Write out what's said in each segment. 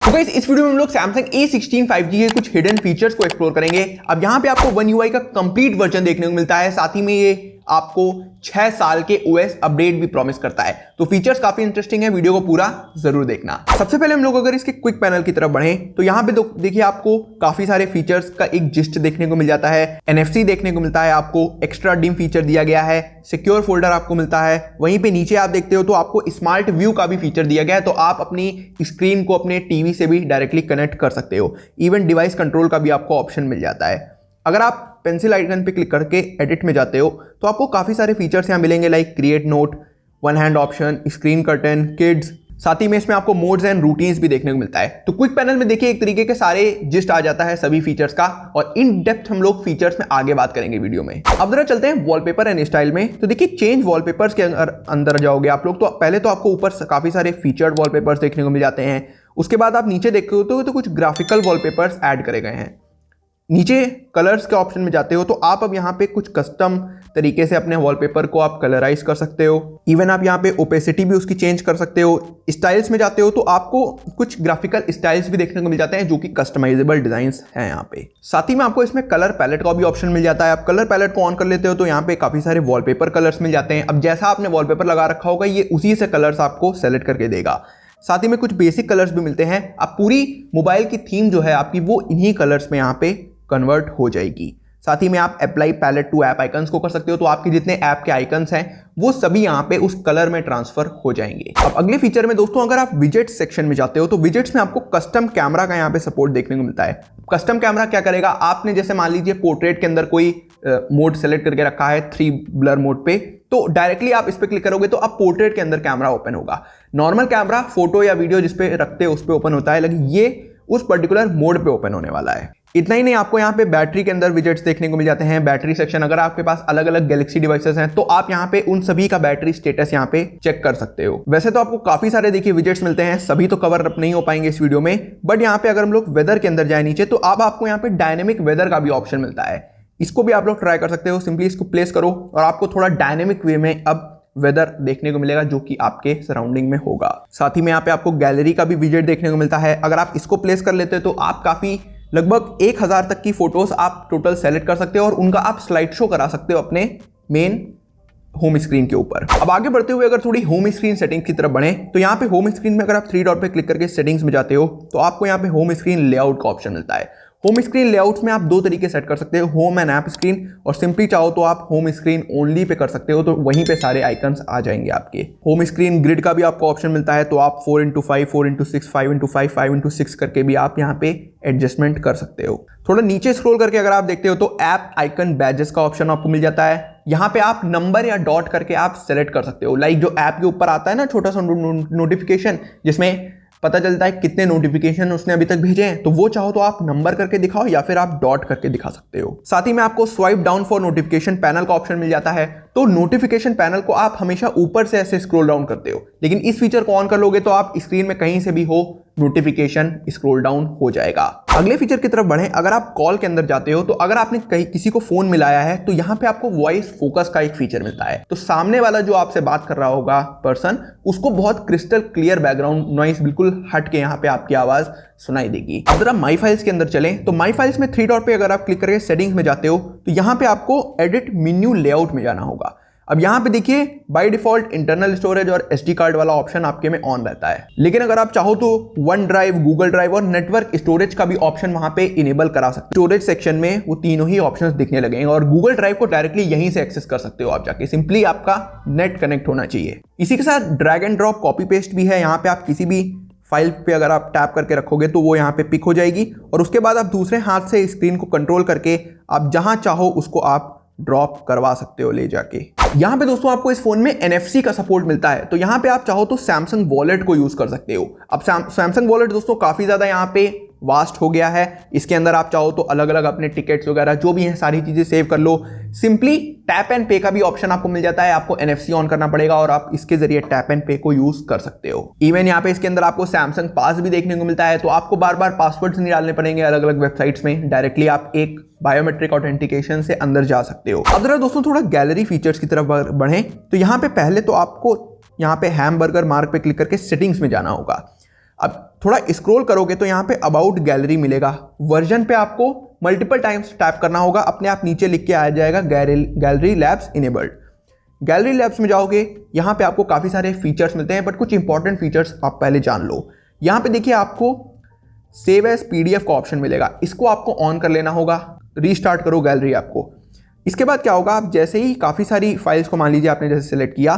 तो गाइस इस वीडियो में हम लोग Samsung A16 5G के कुछ हिडन फीचर्स को एक्सप्लोर करेंगे। अब यहाँ पे आपको One UI का कंप्लीट वर्जन देखने को मिलता है, साथ ही में ये आपको 6 साल के OS अपडेट भी प्रॉमिस करता है। तो फीचर्स काफी इंटरेस्टिंग है, वीडियो को पूरा जरूर देखना। सबसे पहले हम लोग अगर इसके क्विक पैनल की तरफ बढ़ें तो यहाँ पे देखिए आपको काफी सारे फीचर्स का एक जिस्ट देखने को मिल जाता है। NFC देखने को मिलता है, आपको एक्स्ट्रा डिम फीचर दिया गया है, सिक्योर फोल्डर आपको मिलता है। वहीं पे नीचे आप देखते हो तो आपको स्मार्ट व्यू का भी फीचर दिया गया है, तो आप अपनी स्क्रीन को अपने टीवी से भी डायरेक्टली कनेक्ट कर सकते हो। इवन डिवाइस कंट्रोल का भी आपको ऑप्शन मिल जाता है। अगर आप पेंसिल आइकन पे क्लिक करके एडिट में जाते हो तो आपको काफी सारे फीचर्स यहाँ मिलेंगे, like create note, one hand option, screen curtain, kids. साथ ही में इसमें आपको मोड्स एंड रूटीन्स भी देखने को मिलता है। तो क्विक पैनल में देखिए एक तरीके के सारे जिस्ट आ जाता है सभी फीचर्स का, और इन डेप्थ हम लोग फीचर्स में आगे बात करेंगे वीडियो में। अब जरा चलते हैं वॉलपेपर एंड स्टाइल में। तो देखिए चेंज वॉलपेपर्स के अंदर जाओगे आप लोग तो पहले तो आपको ऊपर काफी सारे फीचर्ड वॉलपेपर्स देखने को मिल जाते हैं। उसके बाद आप नीचे देखते हो तो कुछ ग्राफिकल वॉलपेपर्स ऐड करे गए हैं। नीचे कलर्स के ऑप्शन में जाते हो तो आप अब यहाँ पे कुछ कस्टम तरीके से अपने वॉलपेपर को आप कलराइज कर सकते हो। इवन आप यहाँ पे ओपेसिटी भी उसकी चेंज कर सकते हो। स्टाइल्स में जाते हो तो आपको कुछ ग्राफिकल स्टाइल्स भी देखने को मिल जाते हैं जो कि कस्टमाइजेबल डिजाइन्स हैं यहाँ पे। साथ ही में आपको इसमें कलर पैलेट का भी ऑप्शन मिल जाता है। आप कलर पैलेट को ऑन कर लेते हो तो यहाँ पे काफी सारे वॉलपेपर कलर्स मिल जाते हैं। अब जैसा आपने वॉलपेपर लगा रखा होगा ये उसी से कलर्स आपको सेलेक्ट करके देगा। साथ ही में कुछ बेसिक कलर्स भी मिलते हैं। अब पूरी मोबाइल की थीम जो है आपकी वो इन्हीं कलर्स में यहाँ पे कन्वर्ट हो जाएगी। साथ ही में आप apply palette to app icons को कर सकते हो, तो आपके जितने ऐप के आइकन्स हैं वो सभी यहाँ पे उस कलर में ट्रांसफर हो जाएंगे। अब अगले फीचर में दोस्तों अगर आप विजेट्स सेक्शन में जाते हो तो विजेट्स में आपको कस्टम कैमरा का यहाँ पे सपोर्ट देखने को मिलता है। कस्टम कैमरा क्या करेगा, आपने जैसे मान लीजिए पोर्ट्रेट के अंदर कोई मोड सेलेक्ट करके रखा है 3 ब्लर मोड पे, तो डायरेक्टली आप इस पे क्लिक करोगे तो अब पोर्ट्रेट के अंदर कैमरा ओपन होगा। नॉर्मल कैमरा फोटो या वीडियो जिस पे रखते हो उस पे ओपन होता है, लेकिन ये उस पर्टिकुलर मोड पे ओपन होने वाला है। इतना ही नहीं, आपको यहाँ पे बैटरी के अंदर विजेट्स देखने को मिल जाते हैं। बैटरी सेक्शन, अगर आपके पास अलग अलग गैलेक्सी डिवाइसेस हैं तो आप यहाँ पे उन सभी का बैटरी स्टेटस यहाँ पे चेक कर सकते हो। वैसे तो आपको काफी सारे देखिए विजेट्स मिलते हैं, सभी तो कवर अप नहीं हो पाएंगे इस वीडियो में, बट यहाँ पे अगर हम लोग वेदर के अंदर जाए नीचे तो अब आपको यहाँ पे डायनेमिक वेदर का भी ऑप्शन मिलता है। इसको भी आप लोग ट्राई कर सकते हो। सिंपली इसको प्लेस करो और आपको थोड़ा डायनेमिक वे में अब वेदर देखने को मिलेगा जो कि आपके सराउंडिंग में होगा। साथ ही में यहाँ पे आपको गैलरी का भी विजेट देखने को मिलता है। अगर आप इसको प्लेस कर लेते हो तो आप काफी लगभग 1000 तक की फोटोज आप टोटल सेलेक्ट कर सकते हो और उनका आप स्लाइड शो करा सकते हो अपने मेन होम स्क्रीन के ऊपर। अब आगे बढ़ते हुए अगर थोड़ी होम स्क्रीन सेटिंग्स की तरफ बढ़े तो यहाँ पे होम स्क्रीन में अगर आप 3 डॉट पे क्लिक करके सेटिंग्स में जाते हो तो आपको यहाँ पे होम स्क्रीन लेआउट का ऑप्शन मिलता है। होम स्क्रीन लेआउट्स में आप 2 तरीके सेट कर सकते हो, होम एंड ऐप स्क्रीन, और सिंपली चाहो तो आप होम स्क्रीन ओनली पे कर सकते हो, तो वहीं पे सारे आइकन्स आ जाएंगे आपके। होम स्क्रीन ग्रिड का भी आपको ऑप्शन मिलता है, तो आप 4x5, 4x6, 5x5, 5x6 करके भी आप यहाँ पे एडजस्टमेंट कर सकते हो। थोड़ा नीचे स्क्रॉल करके अगर आप देखते हो तो ऐप आइकन बैजेस का ऑप्शन आपको मिल जाता है। यहाँ पे आप नंबर या डॉट करके आप सेलेक्ट कर सकते हो, लाइक जो ऐप के ऊपर आता है ना छोटा सा नोटिफिकेशन जिसमें पता चलता है कितने नोटिफिकेशन उसने अभी तक भेजे हैं, तो वो चाहो तो आप नंबर करके दिखाओ या फिर आप डॉट करके दिखा सकते हो। साथ ही में आपको swipe down for notification panel का ऑप्शन मिल जाता है, तो नोटिफिकेशन पैनल को आप हमेशा ऊपर से ऐसे स्क्रॉल डाउन करते हो, लेकिन इस फीचर को ऑन कर लोगे तो आप स्क्रीन में कहीं से भी हो नोटिफिकेशन स्क्रॉल डाउन हो जाएगा। अगले फीचर की तरफ बढ़े, अगर आप कॉल के अंदर जाते हो तो अगर आपने कहीं किसी को फोन मिलाया है तो यहाँ पे आपको वॉइस फोकस का एक फीचर मिलता है, तो सामने वाला जो आपसे बात कर रहा होगा पर्सन, उसको बहुत क्रिस्टल क्लियर बैकग्राउंड नॉइस बिल्कुल हट के यहाँ पे आपकी आवाज सुनाई देगी। अब जरा माई फाइल्स के अंदर चलें तो माई फाइल्स में 3 डॉट पे अगर आप क्लिक करके सेटिंग्स में जाते हो तो यहाँ पे आपको एडिट मेन्यू लेआउट में जाना होगा। अब यहाँ पे देखिए बाय डिफॉल्ट इंटरनल स्टोरेज और SD कार्ड वाला ऑप्शन आपके में ऑन रहता है, लेकिन अगर आप चाहो तो वन ड्राइव, गूगल ड्राइव और नेटवर्क स्टोरेज का भी ऑप्शन वहां पे इनेबल करा सकते हो। स्टोरेज सेक्शन में वो तीनों ही ऑप्शंस दिखने लगेंगे और गूगल ड्राइव को डायरेक्टली यहीं से एक्सेस कर सकते हो आप जाके, सिंपली आपका नेट कनेक्ट होना चाहिए। इसी के साथ drag and drop copy paste भी है। यहाँ पे आप किसी भी फाइल पे अगर आप टैप करके रखोगे तो वो यहाँ पे पिक हो जाएगी और उसके बाद आप दूसरे हाथ से स्क्रीन को कंट्रोल करके आप जहां चाहो उसको आप ड्रॉप करवा सकते हो ले जाके। यहाँ पे दोस्तों आपको इस फोन में NFC का सपोर्ट मिलता है, तो यहाँ पे आप चाहो तो सैमसंग वॉलेट को यूज कर सकते हो। अब सैमसंग वॉलेट दोस्तों काफी ज्यादा यहाँ पे वास्ट हो गया है। इसके अंदर आप चाहो तो अलग अलग अपने टिकट्स वगैरह जो भी हैं सारी चीजें सेव कर लो। सिंपली टैप एंड पे का भी ऑप्शन आपको मिल जाता है, आपको NFC ऑन करना पड़ेगा और आप इसके जरिए टैप एंड पे को यूज कर सकते हो। इवन यहाँ पे इसके अंदर आपको सैमसंग पास भी देखने को मिलता है, तो आपको बार बार पासवर्ड्स नहीं डालने पड़ेंगे अलग अलग वेबसाइट्स में, डायरेक्टली आप एक बायोमेट्रिक ऑथेंटिकेशन से अंदर जा सकते हो। अब जरा दोस्तों थोड़ा गैलरी फीचर्स की तरफ बढ़ें तो यहाँ पे पहले तो आपको यहाँ पे हैमबर्गर मार्क पे क्लिक करके सेटिंग्स में जाना होगा। अब थोड़ा स्क्रॉल करोगे तो यहाँ पे अबाउट गैलरी मिलेगा। वर्जन पे आपको मल्टीपल टाइम्स टैप करना होगा, अपने आप नीचे लिख के आ जाएगा gallery labs enabled. Gallery labs में जाओगे, यहाँ पे आपको काफ़ी सारे फीचर्स मिलते हैं, बट कुछ इंपॉर्टेंट फीचर्स आप पहले जान लो। यहाँ पे देखिए आपको सेव एज PDF का ऑप्शन मिलेगा, इसको आपको ऑन कर लेना होगा। रीस्टार्ट करो गैलरी आपको। इसके बाद क्या होगा, आप जैसे ही काफ़ी सारी फाइल्स को मान लीजिए आपने जैसे सेलेक्ट किया,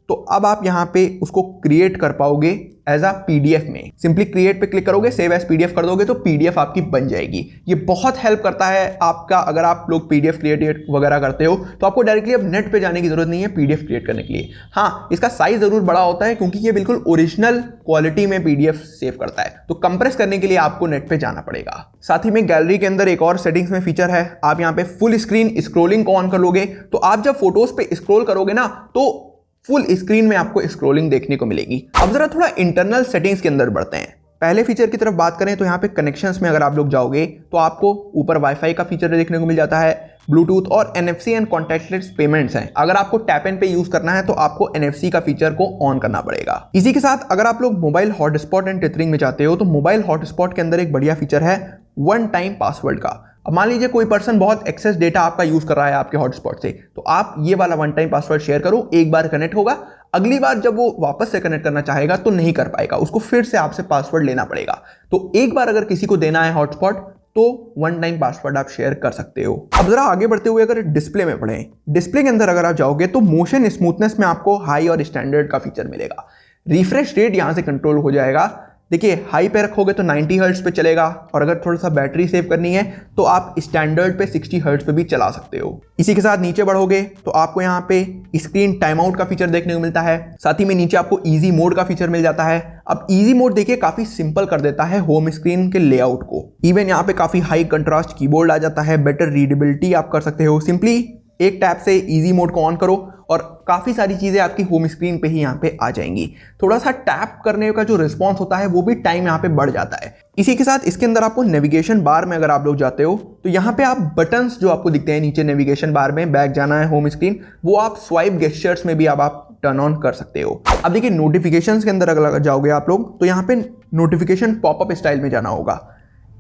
तो अब आप यहाँ पे उसको क्रिएट कर पाओगे एज अ PDF में। सिंपली क्रिएट पे क्लिक करोगे, सेव एज PDF कर दोगे तो PDF आपकी बन जाएगी। ये बहुत हेल्प करता है आपका, अगर आप लोग PDF क्रिएट वगैरह करते हो तो आपको डायरेक्टली अब नेट पे जाने की जरूरत नहीं है PDF क्रिएट करने के लिए। हाँ, इसका साइज जरूर बड़ा होता है क्योंकि ये बिल्कुल ओरिजिनल क्वालिटी में PDF सेव करता है, तो कंप्रेस करने के लिए आपको नेट पे जाना पड़ेगा। साथ ही में गैलरी के अंदर एक और सेटिंग्स में फीचर है, आप यहाँ पे फुल स्क्रीन स्क्रोलिंग को ऑन कर लोगे तो आप जब फोटोज पे स्क्रोल करोगे ना तो फुल स्क्रीन में आपको स्क्रोलिंग देखने को मिलेगी। अब जरा थोड़ा इंटरनल सेटिंग्स के अंदर बढ़ते हैं। पहले फीचर की तरफ बात करें तो यहाँ पे कनेक्शंस में अगर आप लोग जाओगे तो आपको ऊपर वाईफाई का फीचर देखने को मिल जाता है, ब्लूटूथ और NFC एंड कॉन्टैक्टलेस पेमेंट्स हैं। अगर आपको टैप एंड पे यूज करना है तो आपको NFC का फीचर को ऑन करना पड़ेगा। इसी के साथ अगर आप लोग मोबाइल हॉटस्पॉट एंड टेथरिंग में जाते हो तो मोबाइल हॉटस्पॉट के अंदर एक बढ़िया फीचर है वन टाइम पासवर्ड का। अब मान लीजिए कोई पर्सन बहुत एक्सेस डेटा आपका यूज कर रहा है आपके हॉटस्पॉट से, तो आप ये वाला वन टाइम पासवर्ड शेयर करो, एक बार कनेक्ट होगा, अगली बार जब वो वापस से कनेक्ट करना चाहेगा तो नहीं कर पाएगा, उसको फिर से आपसे पासवर्ड लेना पड़ेगा। तो एक बार अगर किसी को देना है हॉटस्पॉट तो वन टाइम पासवर्ड आप शेयर कर सकते हो। अब जरा आगे बढ़ते हुए अगर डिस्प्ले में पढ़ें, डिस्प्ले के अंदर अगर आप जाओगे तो मोशन स्मूथनेस में आपको हाई और स्टैंडर्ड का फीचर मिलेगा। रिफ्रेश रेट यहां से कंट्रोल हो जाएगा। देखिए हाई पे रखोगे तो 90 हर्ट्ज पे चलेगा, और अगर थोड़ा सा बैटरी सेव करनी है तो आप स्टैंडर्ड पे 60 हर्ट्ज पे भी चला सकते हो। इसी के साथ नीचे बढ़ोगे तो आपको यहाँ पे स्क्रीन टाइम आउट का फीचर देखने को मिलता है। साथ ही में नीचे आपको इजी मोड का फीचर मिल जाता है। अब इजी मोड देखिए काफी सिंपल कर देता है होम स्क्रीन के लेआउट को। इवन यहाँ पे काफी हाई कंट्रास्ट कीबोर्ड आ जाता है, बेटर रीडेबिलिटी आप कर सकते हो। सिंपली एक टैप से इजी मोड को ऑन करो और काफ़ी सारी चीज़ें आपकी होम स्क्रीन पे ही यहाँ पे आ जाएंगी। थोड़ा सा टैप करने का जो रिस्पॉन्स होता है वो भी टाइम यहाँ पे बढ़ जाता है। इसी के साथ इसके अंदर आपको नेविगेशन बार में अगर आप लोग जाते हो तो यहाँ पे आप बटन्स जो आपको दिखते हैं नीचे नेविगेशन बार में, बैक जाना है होम स्क्रीन, वो आप स्वाइप गेस्चर्स में भी आप टर्न ऑन कर सकते हो। अब देखिए नोटिफिकेशंस के अंदर अगर जाओगे आप लोग तो यहाँ पे नोटिफिकेशन पॉपअप स्टाइल में जाना होगा।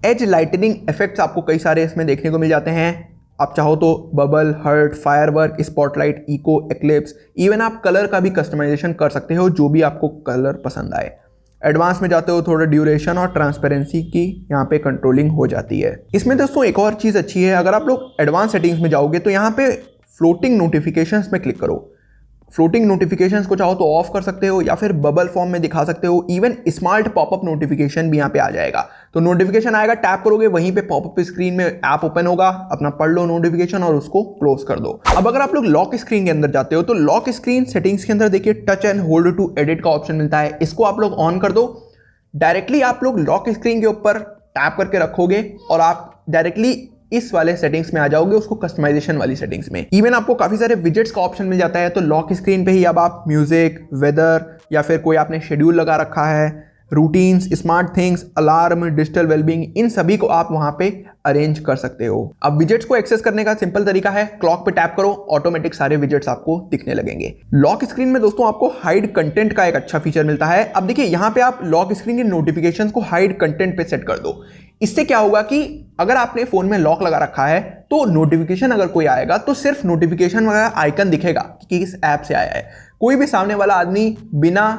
एज लाइटनिंग इफेक्ट्स आपको कई सारे इसमें देखने को मिल जाते हैं। आप चाहो तो bubble, heart, firework, spotlight, echo, eclipse, even आप कलर का भी कस्टमाइजेशन कर सकते हो जो भी आपको कलर पसंद आए। एडवांस में जाते हो थोड़ा ड्यूरेशन और ट्रांसपेरेंसी की यहाँ पे कंट्रोलिंग हो जाती है। इसमें दोस्तों एक और चीज़ अच्छी है, अगर आप लोग एडवांस सेटिंग्स में जाओगे तो यहाँ पे फ्लोटिंग नोटिफिकेशंस में क्लिक करो। फ्लोटिंग नोटिफिकेशंस को चाहो तो ऑफ कर सकते हो या फिर बबल फॉर्म में दिखा सकते हो। इवन स्मार्ट पॉपअप नोटिफिकेशन भी यहाँ पे आ जाएगा। तो नोटिफिकेशन आएगा, टैप करोगे, वहीं पे पॉपअप स्क्रीन में ऐप ओपन होगा, अपना पढ़ लो नोटिफिकेशन और उसको क्लोज कर दो। अब अगर आप लोग लॉक स्क्रीन के अंदर जाते हो तो लॉक स्क्रीन सेटिंग्स के अंदर देखिए touch and hold to edit का ऑप्शन मिलता है, इसको आप लोग ऑन कर दो। डायरेक्टली आप लोग लॉक स्क्रीन के ऊपर टैप करके रखोगे और आप डायरेक्टली इस वाले सेटिंग्स में आ जाओगे, उसको कस्टमाइजेशन वाली सेटिंग्स में। इवन आपको काफी सारे विजेट्स का ऑप्शन मिल जाता है, तो लॉक स्क्रीन पे ही अब आप म्यूजिक, वेदर या फिर कोई आपने शेड्यूल लगा रखा है, routines, smart things, alarm, digital wellbeing, इन सभी को आप वहां पे अरेंज कर सकते हो। अब विजेट्स को एक्सेस करने का सिंपल तरीका है, क्लॉक पे टैप करो, ऑटोमेटिक सारे विजेट्स आपको दिखने लगेंगे। लॉक स्क्रीन में दोस्तों आपको हाइड कंटेंट का एक अच्छा फीचर मिलता है। अब देखिए यहाँ पे आप लॉक स्क्रीन के नोटिफिकेशंस को हाइड कंटेंट पे सेट कर दो। इससे क्या होगा कि अगर आपने फोन में लॉक लगा रखा है तो नोटिफिकेशन अगर कोई आएगा तो सिर्फ नोटिफिकेशन वगैरह आइकन दिखेगा कि किस ऐप से आया है। कोई भी सामने वाला आदमी बिना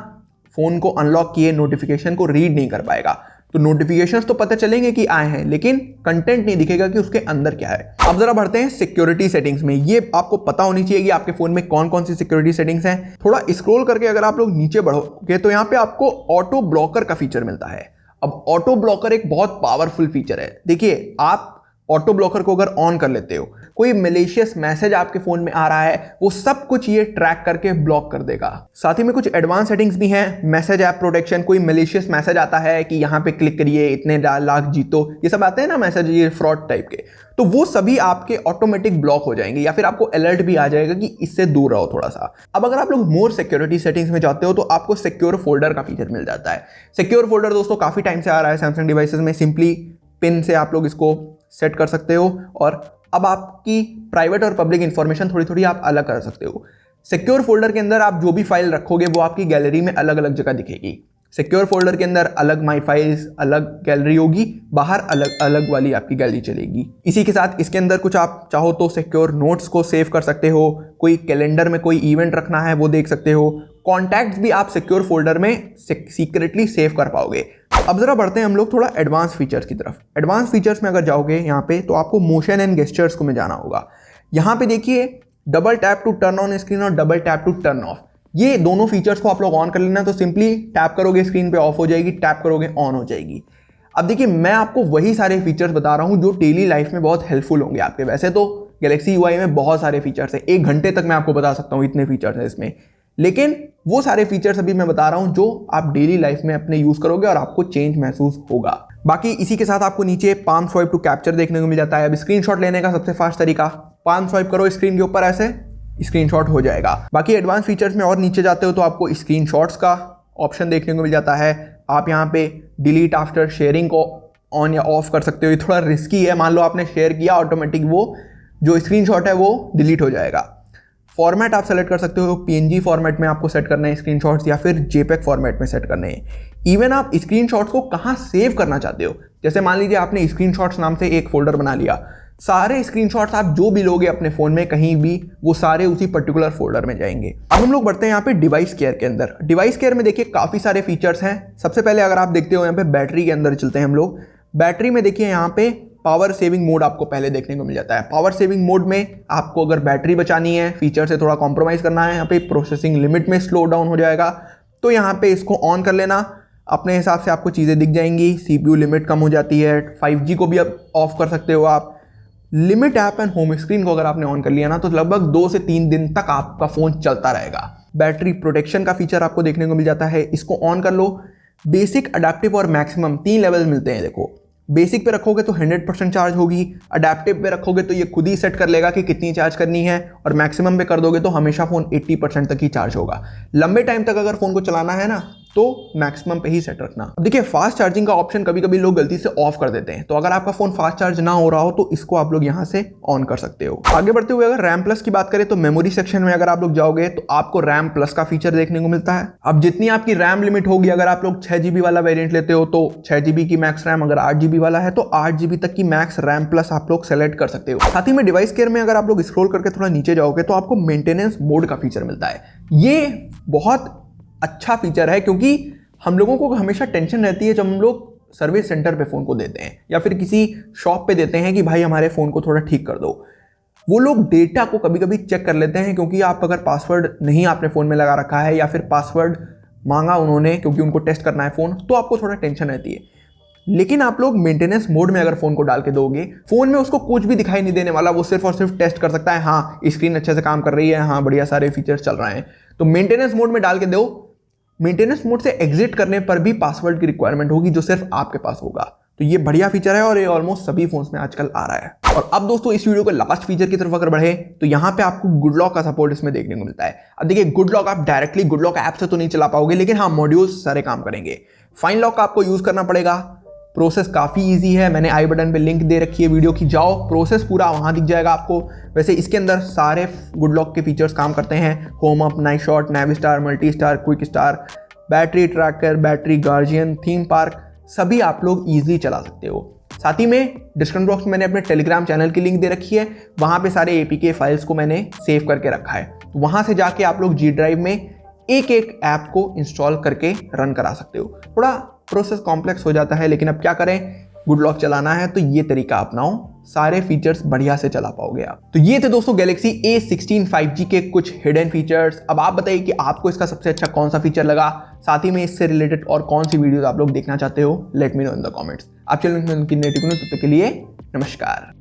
फोन को अनलॉक किए नोटिफिकेशन को रीड नहीं कर पाएगा। तो नोटिफिकेशंस तो पता चलेंगे कि आए हैं, लेकिन कंटेंट नहीं दिखेगा कि उसके अंदर क्या है। अब जरा बढ़ते हैं सिक्योरिटी सेटिंग्स में। ये आपको पता होनी चाहिए कि आपके फोन में कौन कौन सी सिक्योरिटी सेटिंग्स हैं। थोड़ा स्क्रॉल करके अगर आप लोग नीचे बढ़ोगे तो यहाँ पे आपको ऑटो ब्लॉकर का फीचर मिलता है। अब ऑटो ब्लॉकर एक बहुत पावरफुल फीचर है। देखिए आप ऑटो ब्लॉकर को अगर ऑन कर लेते हो, कोई मैलिशियस मैसेज आपके फोन में आ रहा है वो सब कुछ ये ट्रैक करके ब्लॉक कर देगा। साथ ही में कुछ एडवांस सेटिंग्स भी हैं। मैसेज ऐप प्रोटेक्शन, कोई मैलिशियस मैसेज आता है कि यहाँ पे क्लिक करिए, इतने लाख जीतो, ये सब आते हैं ना मैसेज, ये फ्रॉड टाइप के, तो वो सभी आपके ऑटोमेटिक ब्लॉक हो जाएंगे या फिर आपको अलर्ट भी आ जाएगा कि इससे दूर रहो थोड़ा सा। अब अगर आप लोग मोर सिक्योरिटी सेटिंग्स में जाते हो तो आपको सिक्योर फोल्डर का फीचर मिल जाता है। सिक्योर फोल्डर दोस्तों काफी टाइम से आ रहा है सैमसंग डिवाइसेस में। सिंपली पिन से आप लोग इसको सेट कर सकते हो और अब आपकी प्राइवेट और पब्लिक इंफॉर्मेशन थोड़ी थोड़ी आप अलग कर सकते हो। सिक्योर फोल्डर के अंदर आप जो भी फाइल रखोगे वो आपकी गैलरी में अलग अलग जगह दिखेगी। सिक्योर फोल्डर के अंदर अलग माई फाइल्स, अलग गैलरी होगी, बाहर अलग अलग वाली आपकी गैलरी चलेगी। इसी के साथ इसके अंदर कुछ आप चाहो तो सिक्योर नोट्स को सेव कर सकते हो, कोई कैलेंडर में कोई इवेंट रखना है वो देख सकते हो, कॉन्टैक्ट्स भी आप सिक्योर फोल्डर में सीक्रेटली सेव कर पाओगे। अब जरा बढ़ते हैं हम लोग थोड़ा एडवांस फीचर्स की तरफ। एडवांस फीचर्स में अगर जाओगे यहाँ पे तो आपको मोशन एंड गेस्चर्स को में जाना होगा। यहाँ पे देखिए double tap to turn on screen और double tap to turn off, ये दोनों फीचर्स को आप लोग ऑन कर लेना। तो सिंपली टैप करोगे स्क्रीन पे ऑफ हो जाएगी, टैप करोगे ऑन हो जाएगी। अब देखिए मैं आपको वही सारे फीचर्स बता रहा हूँ जो डेली लाइफ में बहुत हेल्पफुल होंगे आपके। वैसे तो गैलेक्सी UI में बहुत सारे फीचर्स हैं, 1 घंटे तक मैं आपको बता सकता हूँ इतने फीचर्स हैं इसमें, लेकिन वो सारे फीचर्स अभी मैं बता रहा हूँ जो आप डेली लाइफ में अपने यूज करोगे और आपको चेंज महसूस होगा। बाकी इसी के साथ आपको नीचे पाम स्वाइप टू कैप्चर देखने को मिल जाता है। अब स्क्रीनशॉट लेने का सबसे फास्ट तरीका, पाम स्वाइप करो स्क्रीन के ऊपर, ऐसे स्क्रीनशॉट हो जाएगा। बाकी एडवांस फीचर्स में और नीचे जाते हो तो आपको स्क्रीनशॉट्स का ऑप्शन देखने को मिल जाता है। आप यहाँ पे डिलीट आफ्टर शेयरिंग को ऑन या ऑफ कर सकते हो। ये थोड़ा रिस्की है, मान लो आपने शेयर किया ऑटोमेटिक वो जो स्क्रीनशॉट है वो डिलीट हो जाएगा। फॉर्मेट आप सेलेक्ट कर सकते हो, PNG फॉर्मेट में आपको सेट करना है स्क्रीनशॉट्स या फिर JPEG फॉर्मेट में सेट करने हैं। इवन आप स्क्रीनशॉट्स को कहाँ सेव करना चाहते हो, जैसे मान लीजिए आपने स्क्रीनशॉट्स नाम से एक फोल्डर बना लिया, सारे स्क्रीनशॉट्स आप जो भी लोगे अपने फोन में कहीं भी वो सारे उसी पर्टिकुलर फोल्डर में जाएंगे। अब हम लोग बढ़ते हैं यहाँ पे डिवाइस केयर के अंदर। डिवाइस केयर में देखिए काफी सारे फीचर्स हैं। सबसे पहले अगर आप देखते हो यहाँ पे बैटरी के अंदर चलते हैं हम लोग। बैटरी में देखिए यहाँ पे पावर सेविंग मोड आपको पहले देखने को मिल जाता है। पावर सेविंग मोड में आपको अगर बैटरी बचानी है, फीचर से थोड़ा कॉम्प्रोमाइज़ करना है, यहाँ पे प्रोसेसिंग लिमिट में स्लो डाउन हो जाएगा, तो यहाँ पे इसको ऑन कर लेना। अपने हिसाब से आपको चीज़ें दिख जाएंगी। CPU लिमिट कम हो जाती है। 5G को भी अब ऑफ कर सकते हो आप। Limit app and home screen को अगर आपने ऑन कर लिया ना तो लगभग 2 से 3 दिन तक आपका फ़ोन चलता रहेगा। बैटरी प्रोटेक्शन का फीचर आपको देखने को मिल जाता है, इसको ऑन कर लो। बेसिक, अडेप्टिव और मैक्सिमम 3 लेवल मिलते हैं। देखो बेसिक पे रखोगे तो 100% चार्ज होगी, अडेप्टिव पे रखोगे तो ये खुद ही सेट कर लेगा कि कितनी चार्ज करनी है, और मैक्सिमम पे कर दोगे तो हमेशा फ़ोन 80% तक ही चार्ज होगा। लंबे टाइम तक अगर फ़ोन को चलाना है ना तो मैक्सिमम पे ही सेट रखना। अब देखिए फास्ट चार्जिंग का ऑप्शन कभी कभी लोग गलती से ऑफ कर देते हैं, तो अगर आपका फ़ोन फास्ट चार्ज ना हो रहा हो तो इसको आप लोग यहाँ से ऑन कर सकते हो। आगे बढ़ते हुए अगर रैम प्लस की बात करें तो मेमोरी सेक्शन में अगर आप लोग जाओगे तो आपको रैम प्लस का फीचर देखने को मिलता है। अब जितनी आपकी रैम लिमिट होगी, अगर आप लोग 6GB वाला वेरिएंट लेते हो तो 6GB की मैक्स रैम, अगर 8GB वाला है तो 8GB तक की मैक्स रैम प्लस आप लोग सेलेक्ट कर सकते हो। साथ ही में डिवाइस केयर में अगर आप लोग स्क्रॉल करके थोड़ा नीचे जाओगे तो आपको मेंटेनेंस मोड का फीचर मिलता है। ये बहुत अच्छा फीचर है क्योंकि हम लोगों को हमेशा टेंशन रहती है जब हम लोग सर्विस सेंटर पे फ़ोन को देते हैं या फिर किसी शॉप पे देते हैं कि भाई हमारे फ़ोन को थोड़ा ठीक कर दो। वो लोग डेटा को कभी कभी चेक कर लेते हैं, क्योंकि आप अगर पासवर्ड नहीं आपने फ़ोन में लगा रखा है या फिर पासवर्ड मांगा उन्होंने क्योंकि उनको टेस्ट करना है फ़ोन, तो आपको थोड़ा टेंशन रहती है। लेकिन आप लोग मेंटेनेंस मोड में अगर फ़ोन को डाल के दोगे, फ़ोन में उसको कुछ भी दिखाई नहीं देने वाला, वो सिर्फ और सिर्फ टेस्ट कर सकता है, हाँ स्क्रीन अच्छे से काम कर रही है, हाँ बढ़िया सारे फीचर्स चल रहे हैं। तो मेंटेनेंस मोड में डाल के दो। मेंटेनेंस मोड से एग्जिट करने पर भी पासवर्ड की रिक्वायरमेंट होगी जो सिर्फ आपके पास होगा। तो ये बढ़िया फीचर है और ये ऑलमोस्ट सभी फोन्स में आजकल आ रहा है। और अब दोस्तों इस वीडियो के लास्ट फीचर की तरफ अगर बढ़े तो यहाँ पे आपको गुड लॉक का सपोर्ट इसमें देखने को मिलता है। अब देखिए गुड लॉक आप डायरेक्टली गुड लॉक ऐप से तो नहीं चला पाओगे, लेकिन हाँ मॉड्यूल्स सारे काम करेंगे। फाइन लॉक का आपको यूज करना पड़ेगा। प्रोसेस काफ़ी इजी है, मैंने आई बटन पे लिंक दे रखी है वीडियो की, जाओ प्रोसेस पूरा वहाँ दिख जाएगा आपको। वैसे इसके अंदर सारे गुड लॉक के फीचर्स काम करते हैं। Home up, night shot, navy star, multi star, quick star, battery tracker, battery guardian, theme park, सभी आप लोग ईजिली चला सकते हो। साथ ही में डिस्क्रिप्शन बॉक्स में मैंने अपने टेलीग्राम चैनल की लिंक दे रखी है, वहाँ पे सारे APK फाइल्स को मैंने सेव करके रखा है। तो वहाँ से जाके आप लोग G ड्राइव में एक एक ऐप को इंस्टॉल करके रन करा सकते हो। थोड़ा प्रोसेस कॉम्प्लेक्स हो जाता है, लेकिन अब क्या करें, गुड लॉक चलाना है तो ये तरीका अपनाओ, सारे फीचर्स बढ़िया से चला पाओगे आप। तो ये थे दोस्तों गैलेक्सी A16 5G के कुछ हिडन फीचर्स। अब आप बताइए कि आपको इसका सबसे अच्छा कौन सा फीचर लगा, साथ ही में इससे रिलेटेड और कौन सी वीडियोस आप लोग देखना चाहते हो, let me know in the comments. आप चैनल में तब तक के लिए नमस्कार।